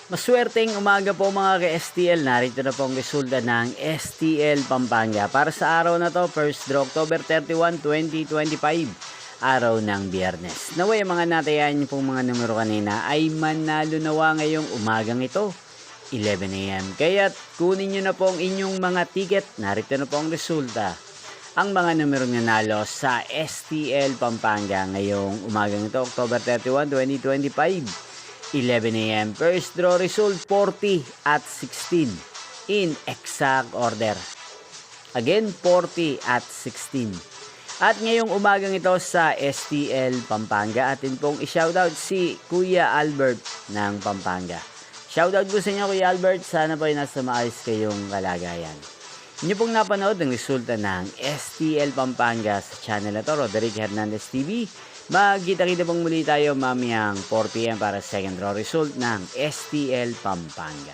Maswerteng umaga po mga ka-STL. Narito na po ang resulta ng STL Pampanga. Para sa araw na to, first draw October 31, 2025. Araw ng Biyernes. Naway mga natayan niyo pong mga numero kanina ay manalo nawa ngayong umagang ito, 11 AM. Kaya't kunin niyo na po ang inyong mga ticket. Narito na po ang resulta. Ang mga numero nanalo sa STL Pampanga ngayong umagang ito, October 31, 2025. 11 AM. First draw result 40 at 16 in exact order. Again, 40 at 16. At ngayong umagang ito sa STL Pampanga, atin pong i-shoutout si Kuya Albert ng Pampanga. Shoutout po sa inyo Kuya Albert, sana po ay nasa maayos kayong kalagayan. Inyo pong napanood ang resulta ng STL Pampanga sa channel na to, Roderick Hernandez TV. Magkita-kita pong muli tayo mamayang 4 PM para sa second draw result ng STL Pampanga.